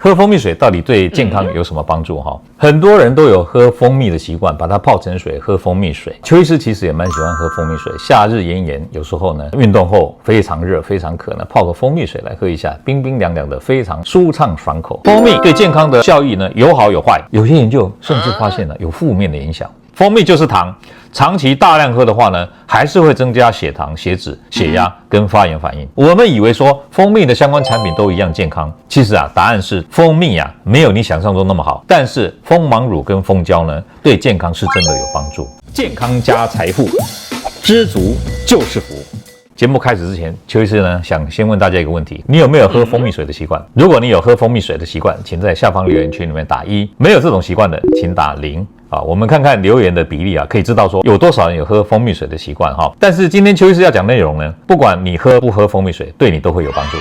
喝蜂蜜水到底對健康有什麼幫助？很多人都有喝蜂蜜的習慣，把它泡成水喝蜂蜜水。邱醫師其實也蠻喜歡喝蜂蜜水，夏日炎炎，有時候呢運動後非常熱非常渴呢，泡個蜂蜜水來喝一下，冰冰涼涼的，非常舒暢爽口。蜂蜜對健康的效益呢有好有壞，有些研究甚至發現了有負面的影響。蜂蜜就是糖，長期大量喝的話呢，還是會增加血糖、血脂、血壓跟發炎反應。我們以為說蜂蜜的相關產品都一樣健康，其實答案是蜂蜜沒有你想象中那麼好。但是蜂王乳跟蜂膠呢，對健康是真的有幫助。健康加財富，知足就是福。節目開始之前，邱醫師呢想先問大家一個問題：你有沒有喝蜂蜜水的習慣？如果你有喝蜂蜜水的習慣，請在下方留言區裡面打1；沒有這種習慣的，請打0。我們看看留言的比例可以知道說有多少人有喝蜂蜜水的習慣但是今天邱醫師要講內容呢，不管你喝不喝蜂蜜水，对你都會有幫助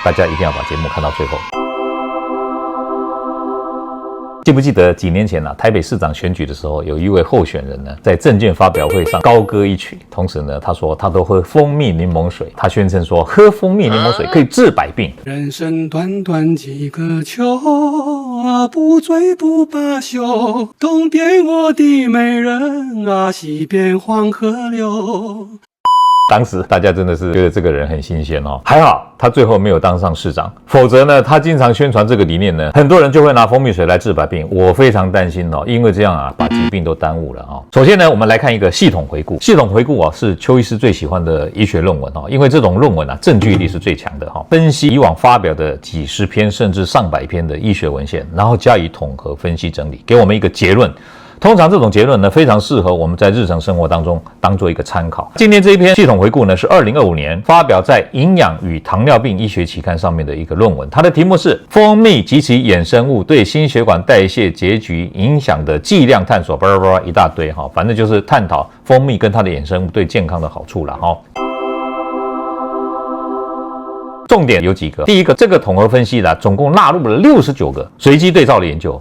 大家一定要把節目看到最後。記不記得幾年前台北市長選舉的時候，有一位候選人呢，在政見發表會上高歌一曲，同時呢，他說他都喝蜂蜜檸檬水，他宣稱說喝蜂蜜檸檬水可以治百病。人生短短幾個秋不醉不罷休，東邊我的美人西邊黃河流。當時大家真的是覺得這個人很新鮮還好他最後沒有當上市長，否則呢，他經常宣傳這個理念呢，很多人就會拿蜂蜜水來治百病。我非常擔心因為這樣把疾病都耽誤了首先呢，我們來看一個系統回顧。系統回顧是邱醫師最喜歡的醫學論文因為這種論文證據力是最強的分析以往發表的幾十篇甚至上百篇的醫學文獻，然後加以統合分析整理，給我們一個結論。通常這種結論呢，非常適合我們在日常生活當中當做一個參考。今天這一篇系統回顧呢，是2025年發表在《營養與糖尿病醫學期刊》上面的一個論文。它的題目是蜂蜜及其衍生物對心血管代謝結局影響的劑量探索，一大堆反正就是探討蜂蜜跟它的衍生物對健康的好處啦重點有幾個。第一個，這個統合分析總共納入了69個隨機對照的研究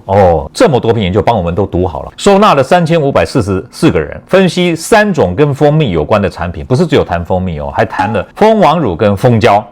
這麼多篇研究幫我們都讀好了，收納了3544個人，分析3種跟蜂蜜有關的產品，不是只有談蜂蜜還談了蜂王乳跟蜂膠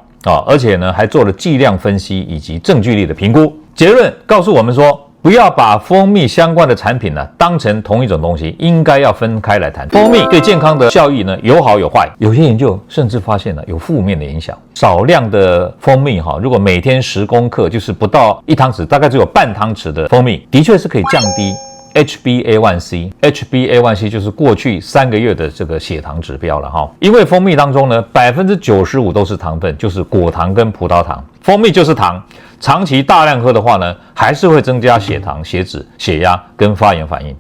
而且呢還做了劑量分析以及證據力的評估。結論告訴我們說，不要把蜂蜜相關的產品當成同一種東西，應該要分開來談。蜂蜜對健康的效益呢有好有壞，有些研究甚至發現有負面的影響。少量的蜂蜜如果每天10公克，就是不到1湯匙，大概只有半湯匙的蜂蜜，的確是可以降低HbA1c 就是過去3個月的這個血糖指標了因為蜂蜜當中呢95%都是糖分，就是果糖跟葡萄糖。蜂蜜就是糖，長期大量喝的話呢，還是會增加血糖、血脂、血壓跟發炎反應。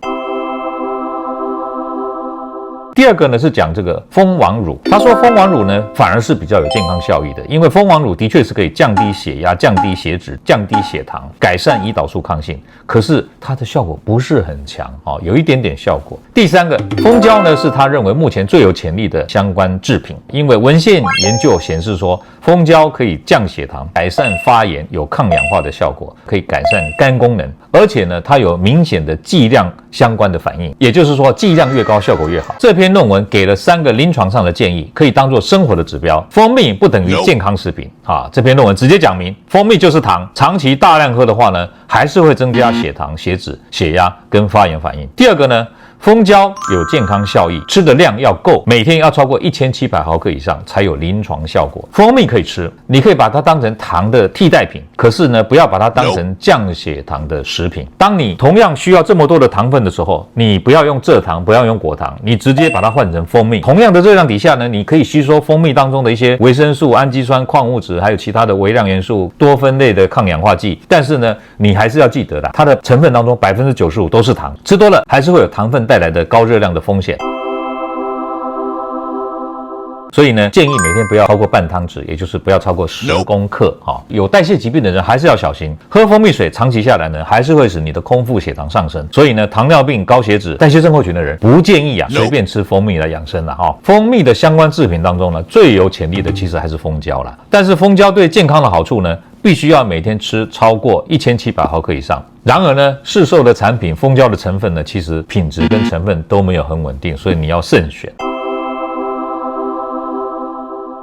第二個呢是講這個蜂王乳，他說蜂王乳呢反而是比較有健康效益的，因為蜂王乳的確是可以降低血壓、降低血脂、降低血糖，改善胰島素抗性，可是它的效果不是很強有一點點效果。第三個，蜂膠呢是他認為目前最有潛力的相關製品，因為文獻研究顯示說蜂膠可以降血糖、改善發炎、有抗氧化的效果，可以改善肝功能，而且呢它有明顯的劑量相關的反應，也就是說劑量越高效果越好。這篇論文給了3個臨床上的建議，可以當作生活的指標。蜂蜜不等於健康食品這篇論文直接講明，蜂蜜就是糖，長期大量喝的話呢，還是會增加血糖、血脂、血壓跟發炎反應。第二個呢，蜂膠有健康效益，吃的量要夠，每天要超過1700毫克以上才有臨床效果。蜂蜜可以吃，你可以把它當成糖的替代品，可是呢，不要把它當成降血糖的食品。當你同樣需要這麼多的糖分的時候，你不要用蔗糖，不要用果糖，你直接把它換成蜂蜜。同樣的熱量底下呢，你可以吸收蜂蜜當中的一些維生素、氨基酸、礦物質，還有其他的微量元素、多酚類的抗氧化劑。但是呢，你還是要記得它的成分當中95%都是糖，吃多了還是會有糖分带來的高熱量的風險。所以呢，建議每天不要超過半湯匙，也就是不要超過10公克有代謝疾病的人還是要小心，喝蜂蜜水长期下來呢，還是會使你的空腹血糖上升。所以呢，糖尿病、高血脂、代謝症候群的人不建議隨便吃蜂蜜來養生蜂蜜的相關製品當中呢，最有潛力的其實還是蜂膠啦。但是蜂膠對健康的好處呢，必須要每天吃超過1700毫克以上。然而呢，市售的產品蜂膠的成分呢，其實品質跟成分都沒有很穩定，所以你要慎選。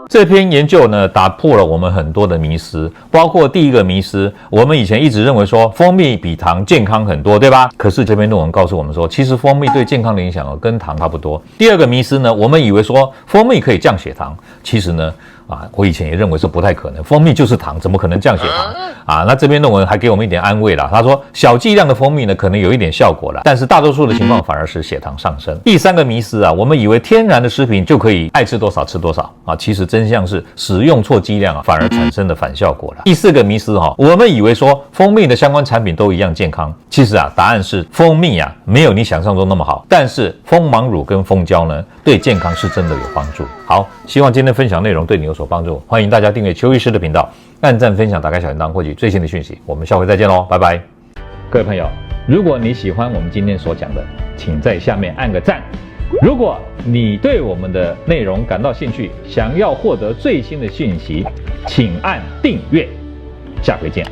這篇研究呢，打破了我們很多的迷思，包括第一個迷思，我們以前一直認為說蜂蜜比糖健康很多，對吧？可是這篇論文告訴我們說，其實蜂蜜對健康的影響跟糖差不多。第二個迷思呢，我們以為說蜂蜜可以降血糖，其實呢，我以前也認為是不太可能，蜂蜜就是糖，怎麼可能降血糖？那這篇論文還給我們一點安慰啦，他說小劑量的蜂蜜呢，可能有一點效果啦，但是大多數的情況反而是血糖上升。第三個迷思我們以為天然的食品就可以愛吃多少吃多少其實真相是使用錯劑量反而產生了反效果了。第四個迷思我們以為說蜂蜜的相關產品都一樣健康，其實答案是蜂蜜沒有你想象中那麼好，但是蜂王乳跟蜂膠呢，對健康是真的有幫助。好，希望今天分享內容對你有所幫助，歡迎大家訂閱邱醫師的頻道，按讚分享，打開小鈴鐺，獲取最新的訊息。我們下回再見嘍，拜拜。各位朋友，如果你喜歡我們今天所講的，請在下面按個讚。如果你對我們的內容感到興趣，想要獲得最新的訊息，請按訂閱。下回見。